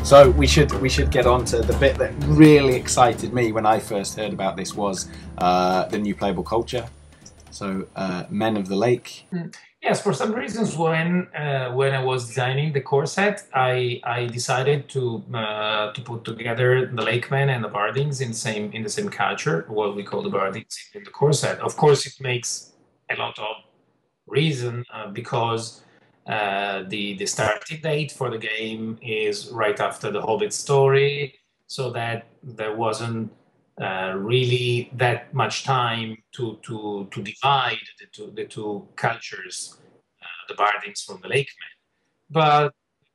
So we should get on to the bit that really excited me when I first heard about this was the new playable culture. So Men of the Lake. Yes, for some reasons, when I was designing the core set, I decided to put together the Lakemen and the Bardings in the same culture, what we call the Bardings in the core set. Of course, it makes a lot of reason because the starting date for the game is right after the Hobbit story, so that there wasn't really that much time to divide the two cultures, the Bardings from the Lakemen. But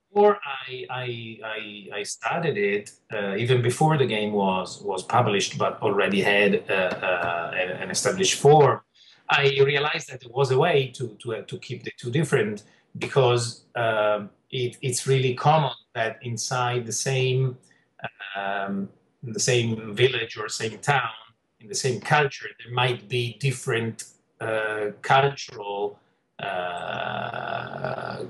before I started it, even before the game was published, but already had an established form, I realized that there was a way to keep the two different because it's really common that inside um, the same village or same town, in the same culture, there might be different cultural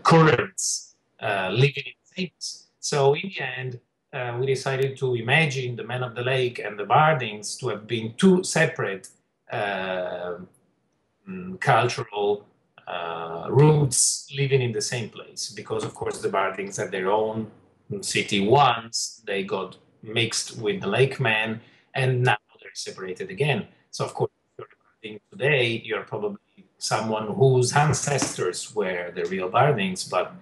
currents living in things. So in the end, we decided to imagine the Men of the Lake and the Bardings to have been two separate cultural roots living in the same place. Because of course the Bardings had their own city once, they got mixed with the Lakemen, and now they're separated again. So of course, if you're Barding today, you're probably someone whose ancestors were the real Bardings, but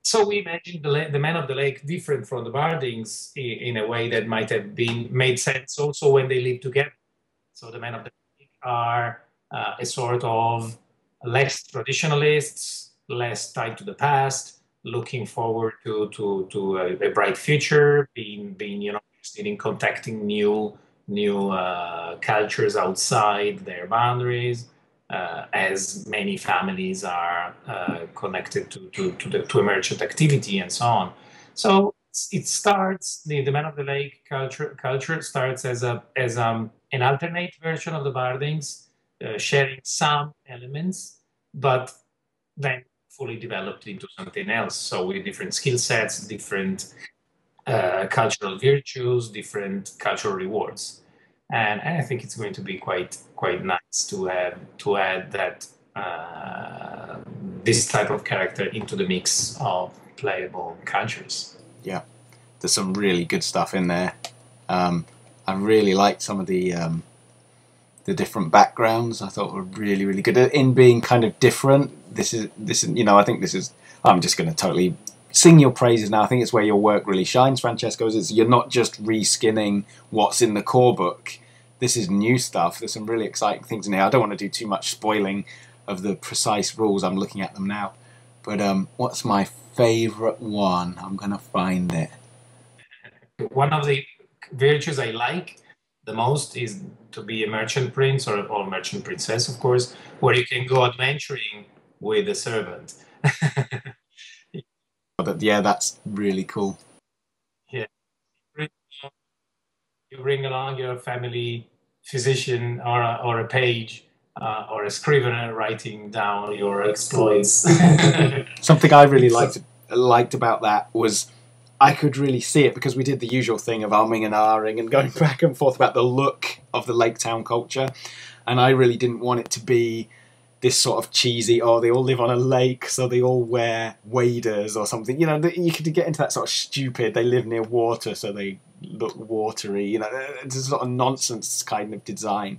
so we imagined the Men of the Lake different from the Bardings in a way that might have been made sense also when they lived together. So the Men of the Lake are a sort of less traditionalists, less tied to the past, looking forward to a bright future, being interested in contacting new cultures outside their boundaries, as many families are connected to a merchant activity and so on. So it starts the Man of the Lake culture starts as an alternate version of the Bardings, sharing some elements, but then fully developed into something else. So with different skill sets, different cultural virtues, different cultural rewards. And I think it's going to be quite nice to add that this type of character into the mix of playable cultures. Yeah, there's some really good stuff in there. I really liked some of the different backgrounds. I thought were really good in being kind of different. This is I think this is. I'm just going to totally sing your praises now. I think it's where your work really shines, Francesco. Is you're not just reskinning what's in the core book. This is new stuff. There's some really exciting things in here. I don't want to do too much spoiling of the precise rules. I'm looking at them now. But what's my favourite one? I'm going to find it. One of the virtues I like the most is to be a merchant prince or merchant princess, of course, where you can go adventuring with a servant. Yeah, that's really cool. Yeah. You bring along your family physician or a page or a scrivener writing down your exploits. Something I really liked about that was I could really see it because we did the usual thing of umming and ahhing and going back and forth about the look of the Lake Town culture, and I really didn't want it to be this sort of cheesy, oh, they all live on a lake, so they all wear waders or something. You could get into that sort of stupid, they live near water, so they look watery. It's a sort of nonsense kind of design.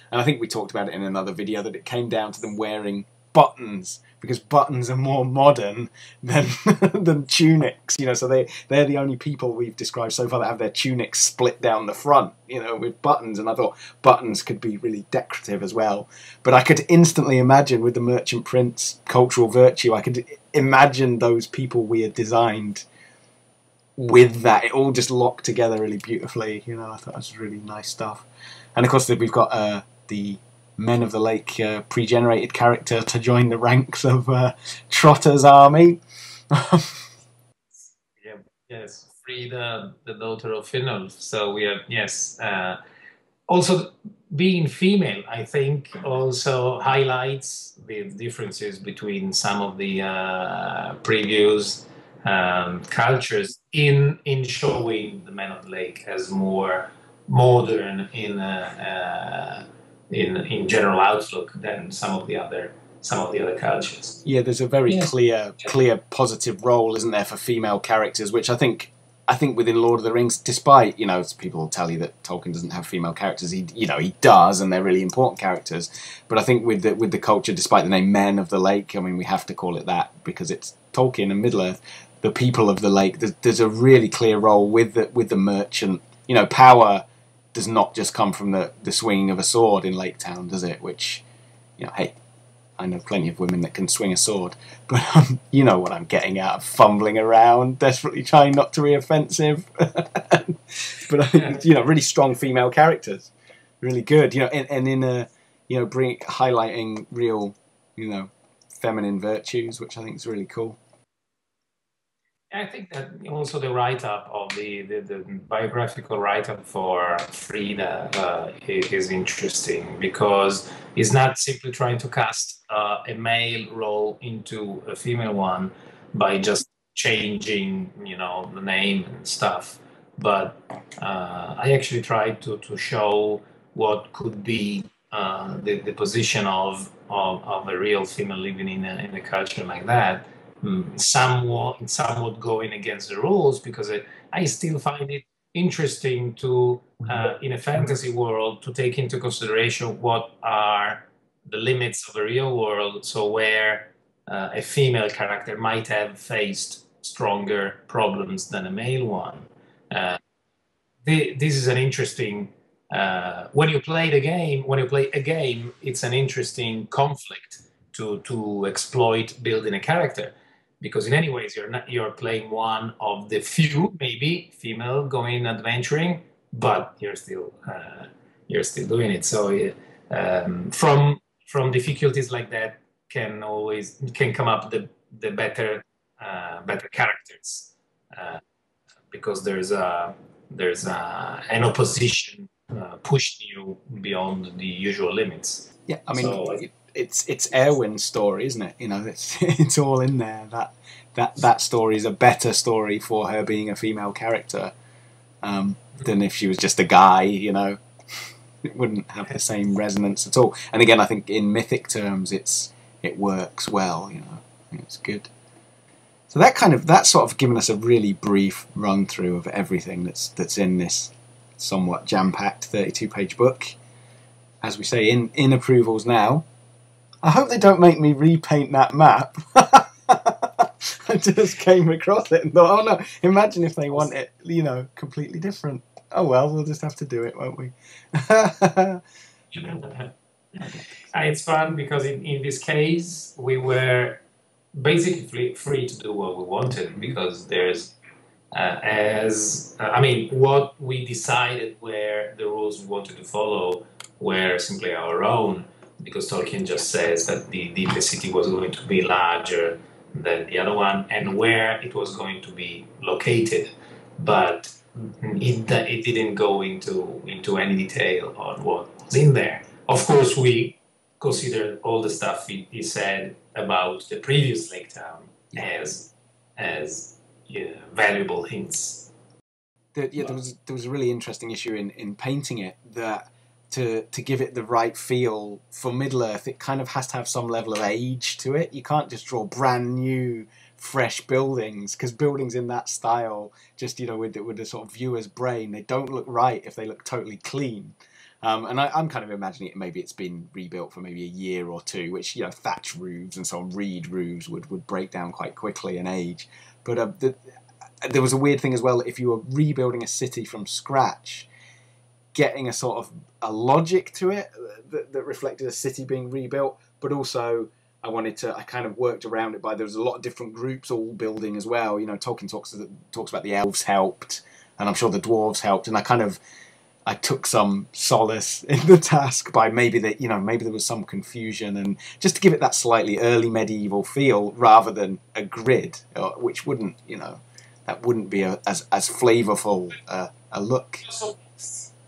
And I think we talked about it in another video that it came down to them wearing buttons, because buttons are more modern than than tunics. So they're the only people we've described so far that have their tunics split down the front, with buttons. And I thought buttons could be really decorative as well. But I could instantly imagine with the Merchant Prince cultural virtue, I could imagine those people we had designed with that. It all just locked together really beautifully. I thought that was really nice stuff. And of course we've got the Men of the Lake pre-generated character to join the ranks of Trotter's army. Yeah, yes, Frida, the daughter of Finolf. So we have, yes. Also, being female, I think, also highlights the differences between some of the previous cultures in showing the Man of the Lake as more modern in general outlook than some of the other cultures. Yeah, there's a very clear positive role, isn't there, for female characters, which I think within Lord of the Rings, despite, people tell you that Tolkien doesn't have female characters, he does, and they're really important characters. But I think with the culture, despite the name Men of the Lake, I mean, we have to call it that because it's Tolkien and Middle Earth, the people of the lake. There's a really clear role with the merchant. Power does not just come from the swinging of a sword in Lake Town, does it? Which, hey, I know plenty of women that can swing a sword, but you know what I'm getting at, fumbling around, desperately trying not to be offensive. But I think, really strong female characters, really good, and in a, highlighting real, feminine virtues, which I think is really cool. I think that also the write-up of the biographical write-up for Frida is interesting because it's not simply trying to cast a male role into a female one by just changing, the name and stuff. But I actually tried to show what could be the position of a real female living in a culture like that. Somewhat going against the rules because I still find it interesting to in a fantasy world to take into consideration what are the limits of the real world. So where a female character might have faced stronger problems than a male one. This is an interesting. When you play a game, it's an interesting conflict to exploit building a character because in any ways you're playing one of the few maybe female going adventuring, but you're still doing it. So from difficulties like that can come up the better characters because there's an opposition pushing you beyond the usual limits. Yeah, I mean, so, it's Erwin's story, isn't it? It's all in there. That story is a better story for her being a female character than if she was just a guy. It wouldn't have the same resonance at all. And again, I think in mythic terms, it works well. It's good. So that's sort of given us a really brief run through of everything that's in this somewhat jam-packed 32-page book. As we say, in approvals now. I hope they don't make me repaint that map. I just came across it and thought, oh no, imagine if they want it, completely different. Oh well, we'll just have to do it, won't we? It's fun because in this case, we were basically free to do what we wanted because there's what we decided were the rules we wanted to follow were simply our own because Tolkien just says that the city was going to be larger than the other one and where it was going to be located, but it didn't go into any detail on what was in there. Of course, we considered all the stuff he said about the previous lake town as valuable hints. There was a really interesting issue in painting it that to give it the right feel for Middle Earth, it kind of has to have some level of age to it. You can't just draw brand new, fresh buildings because buildings in that style, just with the sort of viewer's brain, they don't look right if they look totally clean. And I'm kind of imagining maybe it's been rebuilt for maybe a year or two, which thatch roofs and so on, reed roofs would break down quite quickly in age. But there was a weird thing as well. If you were rebuilding a city from scratch, getting a sort of a logic to it that reflected a city being rebuilt, but also I kind of worked around it by there was a lot of different groups all building as well. Tolkien talks about the elves helped, and I'm sure the dwarves helped, and I took some solace in the task by maybe there was some confusion, and just to give it that slightly early medieval feel rather than a grid, which wouldn't be as flavorful a look.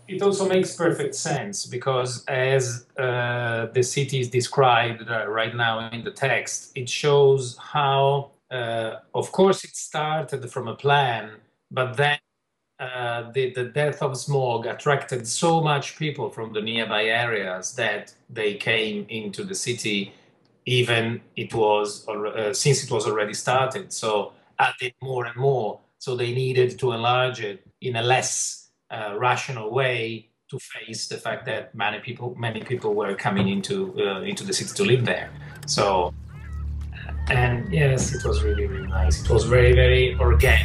It also makes perfect sense because as the city is described right now in the text, it shows how Of course, it started from a plan, but then the death of smog attracted so much people from the nearby areas that they came into the city, even since it was already started. So added more and more. So they needed to enlarge it in a less rational way to face the fact that many people were coming into the city to live there. So, and yes, it was really, really nice. It was very, very organic.